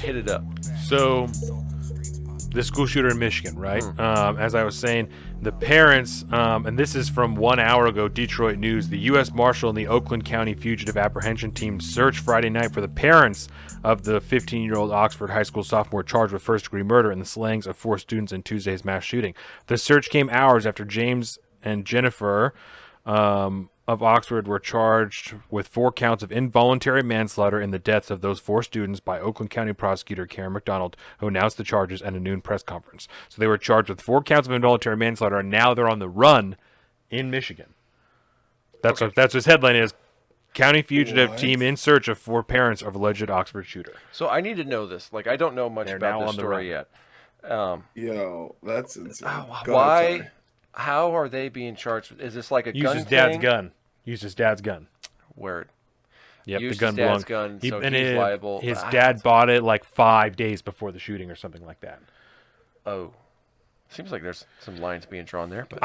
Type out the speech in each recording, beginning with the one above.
Hit it up. So, the school shooter in Michigan, right? As I was saying, the parents, and this is from 1 hour ago, Detroit News, the U.S. Marshal and the Oakland County Fugitive Apprehension Team searched Friday night for the parents of the 15-year-old Oxford high school sophomore charged with first-degree murder in the slayings of 4 students in Tuesday's mass shooting. The search came hours after James and Jennifer of Oxford were charged with 4 counts of involuntary manslaughter in the deaths of those 4 students by Oakland County prosecutor Karen McDonald, who announced the charges at a noon press conference. So they were charged with 4 counts of involuntary manslaughter, and now they're on the run in Michigan. That's what his headline is. County fugitive team in search of 4 parents of alleged Oxford shooter. So I need to know this. Like, I don't know much about this story yet. Yo, that's insane. Why? How are they being charged? Is this like a gun Used his dad's thing? gun. Used his dad's gun. Word. Yep, Used the gun his dad's belonged. gun, so he's liable. His dad bought it like 5 days before the shooting or something like that. Oh. Seems like there's some lines being drawn there. But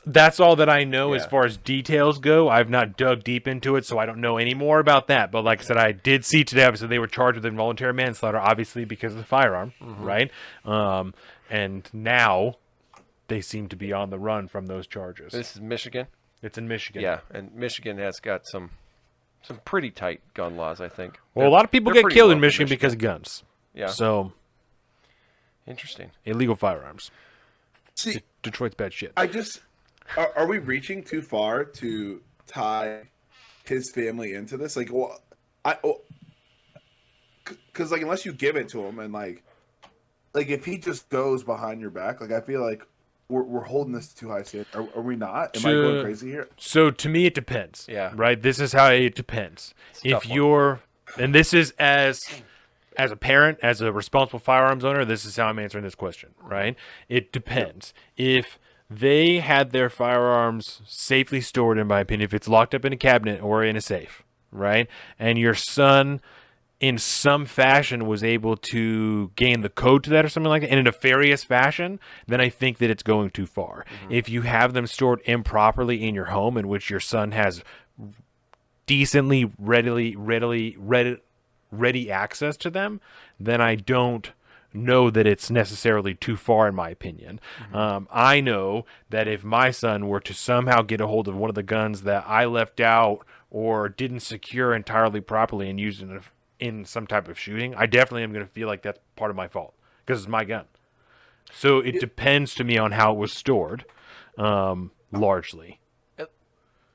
that's all that I know as Yeah. far as details go. I've not dug deep into it, so I don't know any more about that. But like I said, I did see today, obviously, they were charged with involuntary manslaughter, obviously because of the firearm, right? And now they seem to be on the run from those charges. this is Michigan. It's in Michigan. Yeah, and Michigan has got some pretty tight gun laws, I think. Well, a lot of people they're get pretty killed low in for Michigan because of guns. Yeah. So, Interesting. illegal firearms. See, Detroit's bad shit. are we reaching too far to tie his family into this? Like, well, because like unless you give it to him and like if he just goes behind your back, like I feel like we're holding this too high standard. Are we not? Am I going crazy here? So to me, it depends. Yeah. Right. This is how it depends. If you're, and this is as a parent, as a responsible firearms owner, this is how I'm answering this question. Right. It depends. If they had their firearms safely stored, in my opinion, if it's locked up in a cabinet or in a safe, right, and your son in some fashion was able to gain the code to that or something like that in a nefarious fashion, then I think that it's going too far. If you have them stored improperly in your home, in which your son has decently ready access to them, then I don't know that it's necessarily too far, in my opinion. I know that if my son were to somehow get a hold of one of the guns that I left out or didn't secure entirely properly and used in some type of shooting, I definitely am going to feel like that's part of my fault because it's my gun. So it depends to me on how it was stored, largely.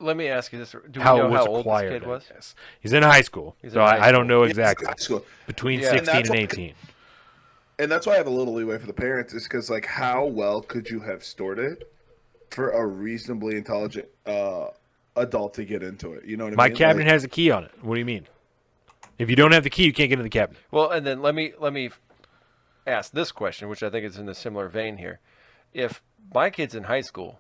Let me ask you this: Do we How know it was how old this acquired, kid was? I guess. He's in high school, He's so in high I don't know Yeah, exactly. high school. Between Yeah. 16 and that's 18. And that's why I have a little leeway for the parents, is because like how well could you have stored it for a reasonably intelligent adult to get into it? You know what I My mean? cabinet Like, has a key on it. What do you mean? If you don't have the key, you can't get in the cabinet. Well, and then let me ask this question, which I think is in a similar vein here. If my kid's in high school,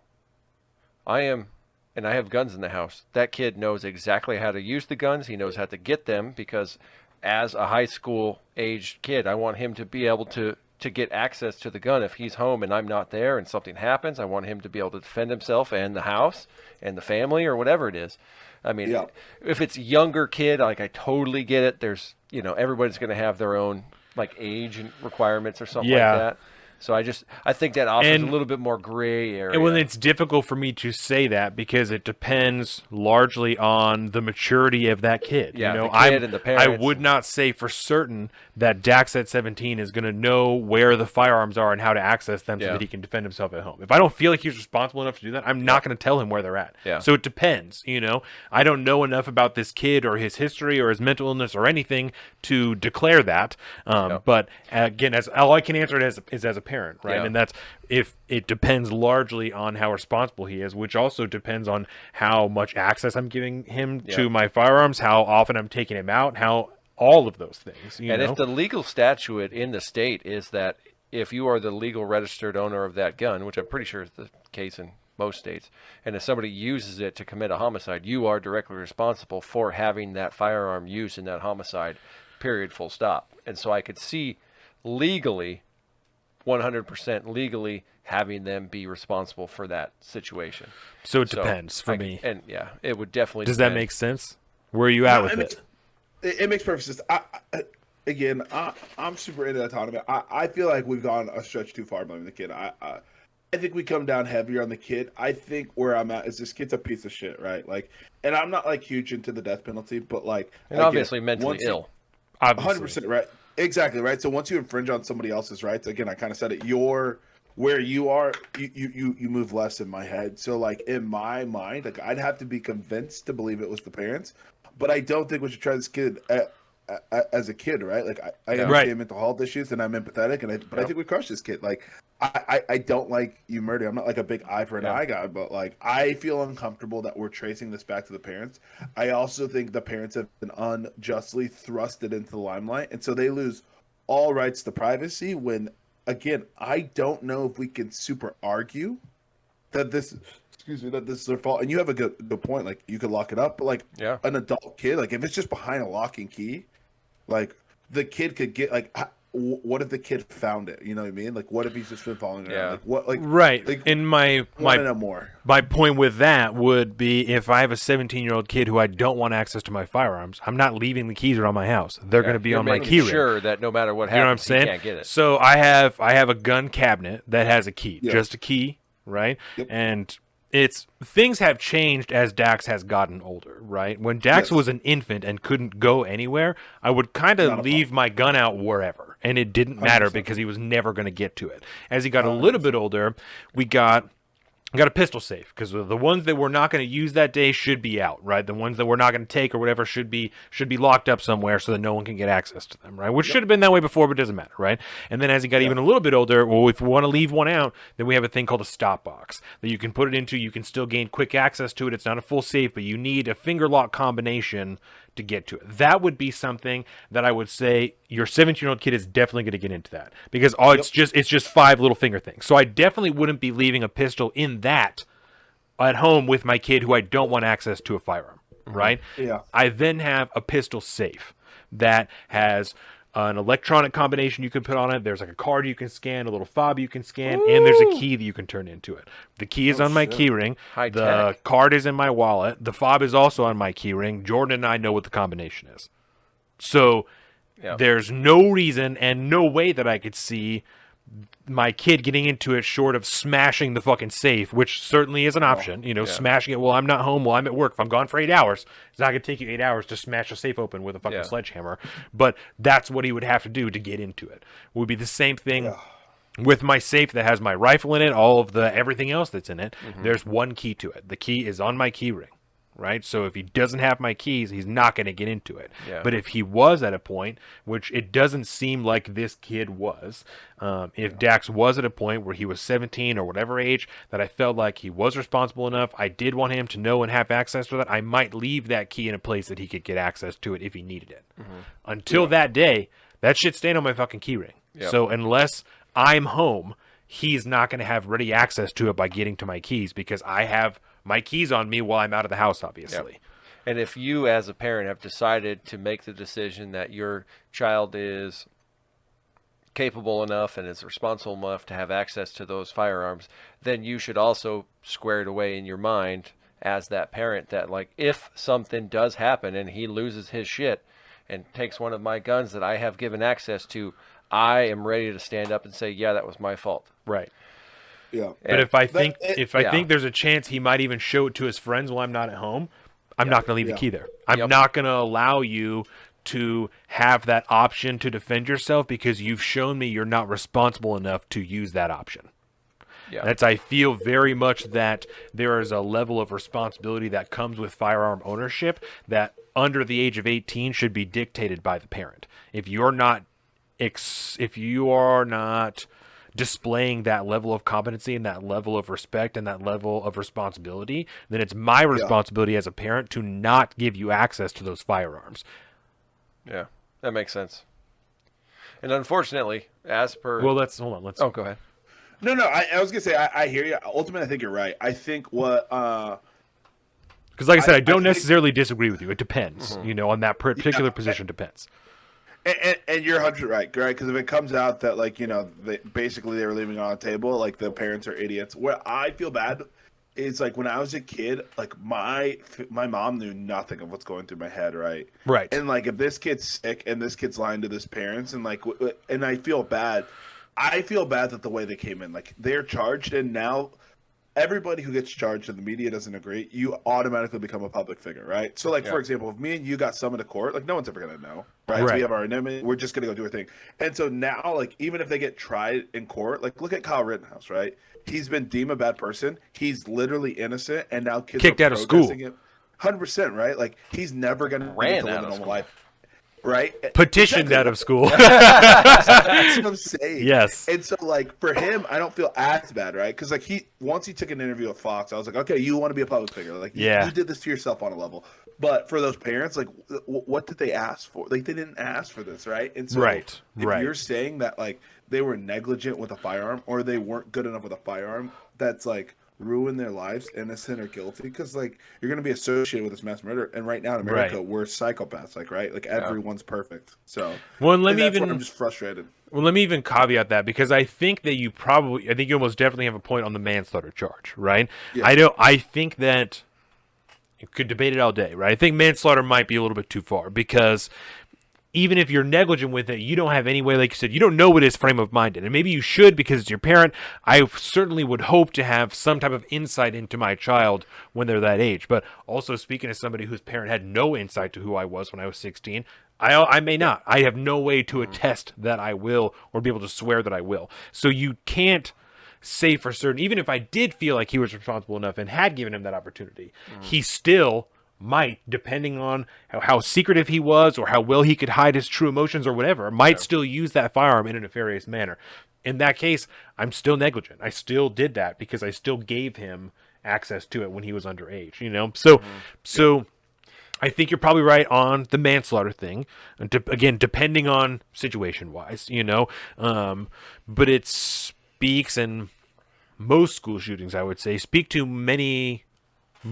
and I have guns in the house, that kid knows exactly how to use the guns. He knows how to get them because as a high school aged kid, I want him to be able to get access to the gun. If he's home and I'm not there and something happens, I want him to be able to defend himself and the house and the family or whatever it is. I mean, Yeah. if it's younger kid, like I totally get it. There's, everybody's going to have their own like age and requirements or something Yeah. like that. So I think that offers And- a little bit more gray area. And when it's difficult for me to say that because it depends largely on the maturity of that kid. Yeah, you know, the kid and the I parents. would not say for certain that Dax at 17 is going to know where the firearms are and how to access them so Yeah. that he can defend himself at home. If I don't feel like he's responsible enough to do that, I'm not going to tell him where they're at. Yeah. So it depends. I don't know enough about this kid or his history or his mental illness or anything to declare that. But again, as all I can answer it is as a parent, right? Yeah. And that's if it depends largely on how responsible he is, which also depends on how much access I'm giving him to my firearms, how often I'm taking him out, how all of those things. And if the legal statute in the state is that if you are the legal registered owner of that gun, which I'm pretty sure is the case in most states, and if somebody uses it to commit a homicide, you are directly responsible for having that firearm used in that homicide, period, full stop. And so I could see legally, 100% legally, having them be responsible for that situation. So it depends for me. And yeah, it would definitely Does depend. that make sense? Where are you at with it it? makes, it makes perfect sense. again, I'm super into autonomy. I feel like we've gone a stretch too far blaming the kid. I think we come down heavier on the kid. I think where I'm at is this kid's a piece of shit, right? Like, and I'm not like huge into the death penalty, but like, And I get it. obviously mentally Once ill. Obviously. 100% right, exactly right. So once you infringe on somebody else's rights, again, I kind of said it. You're where you are. You move less in my head. So like in my mind, like I'd have to be convinced to believe it was the parents, but I don't think we should try this kid as a kid, right? Like I Yeah. understand Right. mental health issues and I'm empathetic, but I Yep. think we crushed this kid. Like I don't like you murder. I'm not like a big eye for an Yeah. eye guy, but like I feel uncomfortable that we're tracing this back to the parents. I also think the parents have been unjustly thrusted into the limelight, and so they lose all rights to privacy. When again, I don't know if we can super argue that this that this is their fault. And you have a good point. Like you could lock it up, but like Yeah. an adult kid, like if it's just behind a lock and key, like the kid could get like what if the kid found it? You know what I mean? Like what if he's just been following around? Yeah. Like what like Right. like And I want to know more. my point with that would be if I have a 17-year-old kid who I don't want access to my firearms, I'm not leaving the keys around my house. They're going to be You're on my making key ring. sure that no matter what You know what I'm happens, he saying? can't get it. So I have a gun cabinet that has a key, Yeah. just a key, right? Yep. And it's things have changed as Dax has gotten older, right? When Dax Yes. was an infant and couldn't go anywhere, I would kind Not of a leave my gun out wherever, and it didn't matter 100%. because he was never going to get to it. As he got a little bit older, we got a pistol safe because the ones that we're not going to use that day should be out, right? The ones that we're not going to take or whatever should be locked up somewhere so that no one can get access to them, right? Which should have been that way before, but it doesn't matter, right? And then as he got even a little bit older, well, if we want to leave one out, then we have a thing called a stop box that you can put it into. You can still gain quick access to it. It's not a full safe, but you need a finger lock combination to get to it. That would be something that I would say your 17-year-old kid is definitely going to get into that because it's just 5 little finger things. So I definitely wouldn't be leaving a pistol in that at home with my kid who I don't want access to a firearm, right? Yeah. I then have a pistol safe that has an electronic combination you can put on it. There's like a card you can scan, a little fob you can scan, and there's a key that you can turn into it. The key is on my key ring. High The tech. card is in my wallet. The fob is also on my key ring. Jordan and I know what the combination is. So Yeah. there's no reason and no way that I could see my kid getting into it short of smashing the fucking safe, which certainly is an option. You know, smashing it while I'm not home, while I'm at work. If I'm gone for 8 hours, it's not going to take you 8 hours to smash a safe open with a fucking sledgehammer. But that's what he would have to do to get into it. It would be the same thing with my safe that has my rifle in it, all of the everything else that's in it. There's one key to it. The key is on my key ring. Right, so if he doesn't have my keys, he's not going to get into it. Yeah. But if he was at a point, which it doesn't seem like this kid was, if Dax was at a point where he was 17 or whatever age that I felt like he was responsible enough, I did want him to know and have access to that. I might leave that key in a place that he could get access to it if he needed it. Until that day, that shit's staying on my fucking key ring. Yep. So unless I'm home, he's not going to have ready access to it by getting to my keys because I have my keys on me while I'm out of the house, obviously. Yep. And if you, as a parent, have decided to make the decision that your child is capable enough and is responsible enough to have access to those firearms, then you should also square it away in your mind as that parent that, like, if something does happen and he loses his shit and takes one of my guns that I have given access to, I am ready to stand up and say, yeah, that was my fault. Right. Yeah. But if I think yeah. think there's a chance he might even show it to his friends while I'm not at home, I'm not going to leave the Yeah. key there. I'm not going to allow you to have that option to defend yourself because you've shown me you're not responsible enough to use that option. Yeah. I feel very much that there is a level of responsibility that comes with firearm ownership that under the age of 18 should be dictated by the parent. If you're not displaying that level of competency and that level of respect and that level of responsibility, then it's my responsibility as a parent to not give you access to those firearms. Yeah, that makes sense. And unfortunately, as per... Well, let's go ahead. No, I was gonna say I hear you. Ultimately, I think you're right. I think what because like I said, I don't think- necessarily disagree with you. It depends, on that particular position depends. and you're 100 right? Because if it comes out that basically they were leaving it on the table, like the parents are idiots. What I feel bad is like when I was a kid, like my mom knew nothing of what's going through my head, right? Right. And like if this kid's sick and this kid's lying to his parents, and like and I feel bad. I feel bad that the way they came in, like they're charged, and now everybody who gets charged and the media doesn't agree, you automatically become a public figure, right? So, like, for example, if me and you got summoned to court, like, no one's ever going to know, right? So we have our anonymity. We're just going to go do our thing. And so now, like, even if they get tried in court, like, look at Kyle Rittenhouse, right? He's been deemed a bad person. He's literally innocent, and now kids kicked are out of school. him. 100%, right? Like, he's never going to live a normal life. Right? Petitioned out of school. That's what I'm saying. Yes. And so, like, for him, I don't feel as bad, right? Because, like, once he took an interview with Fox, I was like, okay, you want to be a public figure. Like, you did this to yourself on a level. But for those parents, like, what did they ask for? Like, they didn't ask for this, right? And so, if you're saying that, like, they were negligent with a firearm or they weren't good enough with a firearm, that's, like, ruin their lives, innocent or guilty, because like you're going to be associated with this mass murder, and right now in America we're psychopaths, like, right, like everyone's perfect. So I'm just frustrated. Well, let me even caveat that, because I think that you almost definitely have a point on the manslaughter charge, right? I think that you could debate it all day, right? I think manslaughter might be a little bit too far, because even if you're negligent with it, you don't have any way, like you said, you don't know what his frame of mind is. And maybe you should, because it's your parent. I certainly would hope to have some type of insight into my child when they're that age. But also, speaking as somebody whose parent had no insight to who I was when I was 16, I may not. I have no way to attest that I will, or be able to swear that I will. So you can't say for certain, even if I did feel like he was responsible enough and had given him that opportunity, he still might, depending on how secretive he was or how well he could hide his true emotions or whatever, might still use that firearm in a nefarious manner. In that case, I'm still negligent. I still did that because I still gave him access to it when he was underage, you know? So I think you're probably right on the manslaughter thing. Again, depending on situation-wise, you know? But it speaks, and most school shootings, I would say, speak to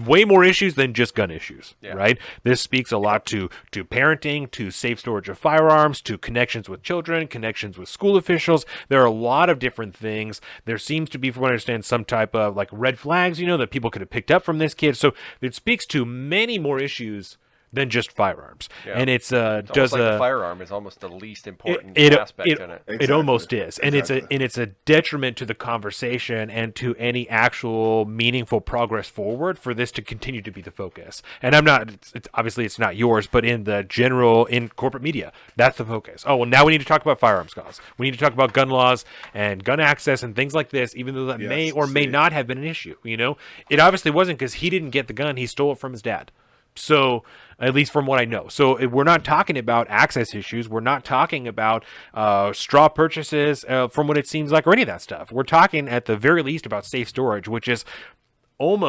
way more issues than just gun issues, right? This speaks a lot to parenting, to safe storage of firearms, to connections with children, connections with school officials. There are a lot of different things. There seems to be, from what I understand, some type of like red flags, you know, that people could have picked up from this kid. So it speaks to many more issues than just firearms. And it's almost like the firearm is almost the least important aspect in it. Exactly. It almost is. And it's a detriment to the conversation and to any actual meaningful progress forward for this to continue to be the focus. And I'm not, it's obviously it's not yours, but in corporate media, that's the focus. Oh, well, now we need to talk about firearms laws. We need to talk about gun laws and gun access and things like this, even though that may or may not have been an issue, you know? It obviously wasn't, because he didn't get the gun. He stole it from his dad. So, at least from what I know. So we're not talking about access issues. We're not talking about straw purchases, from what it seems like, or any of that stuff. We're talking at the very least about safe storage, which is in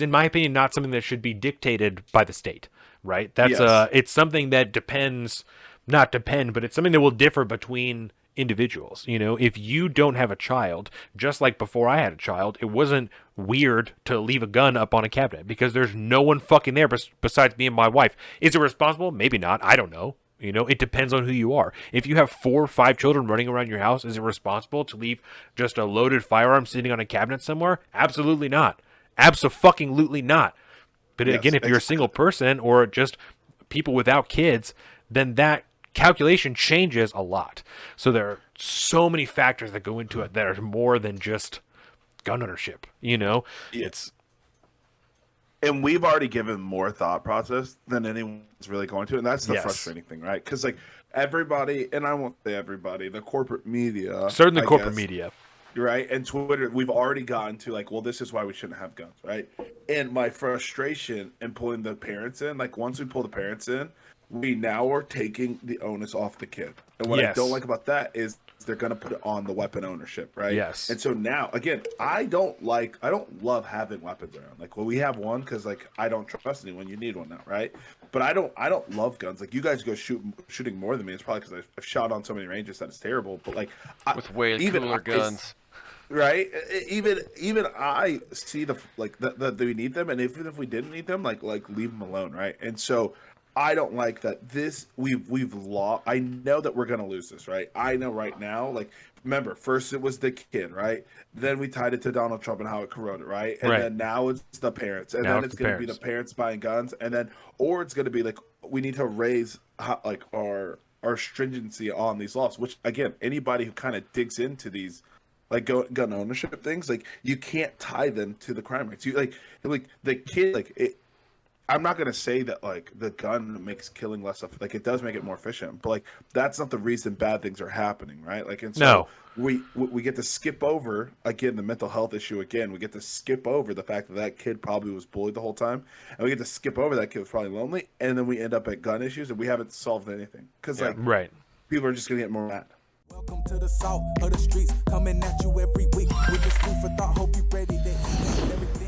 my opinion, not something that should be dictated by the state, right? That's it's something that but it's something that will differ between individuals. You know, if you don't have a child, just like before I had a child, it wasn't weird to leave a gun up on a cabinet because there's no one fucking there besides me and my wife. Is it responsible? Maybe not. I don't know. You know, it depends on who you are. If you have 4 or 5 children running around your house, is it responsible to leave just a loaded firearm sitting on a cabinet somewhere? Absolutely not. Abso-fucking-lutely not. But again, if you're a single person or just people without kids, then that calculation changes a lot. So there are so many factors that go into it that are more than just gun ownership, you know? And we've already given more thought process than anyone's really going to, and that's the frustrating thing, right? Because like everybody, and I won't say everybody, the corporate media, certainly corporate media, right, and Twitter, we've already gotten to like, well, this is why we shouldn't have guns, right? And my frustration in pulling the parents in, like once we pull the parents in, we now are taking the onus off the kid. And what I don't like about that is they're going to put it on the weapon ownership, right? Yes. And so now, again, I don't love having weapons around. Like, well, we have one because like I don't trust anyone. You need one now, right? But I don't love guns. Like you guys go shooting more than me. It's probably because I've shot on so many ranges that it's terrible. But like with way cooler guns. Right, even I see that we need them, and even if we didn't need them, like leave them alone, right? And so I don't like that we've lost. I know that we're gonna lose this, right? I know right now, like, remember, first it was the kid, right? Then we tied it to Donald Trump and how it corroded, right? And Right. then now it's the parents, and Now then it's it's the gonna be parents. the parents buying guns, and then or it's gonna be like we need to raise like our stringency on these laws. Which again, anybody who kind of digs into these like gun ownership things, like you can't tie them to the crime rates. You like the kid like it. I'm not gonna say that like the gun makes killing less of like it does make it more efficient, but like that's not the reason bad things are happening, right? Like and so No. we get to skip over again the mental health issue again. We get to skip over the fact that that kid probably was bullied the whole time, and we get to skip over that kid was probably lonely, and then we end up at gun issues and we haven't solved anything because like Right. people are just gonna get more mad. Welcome to the salt of the streets, coming at you every week with this food for thought. Hope you ready to eat everything.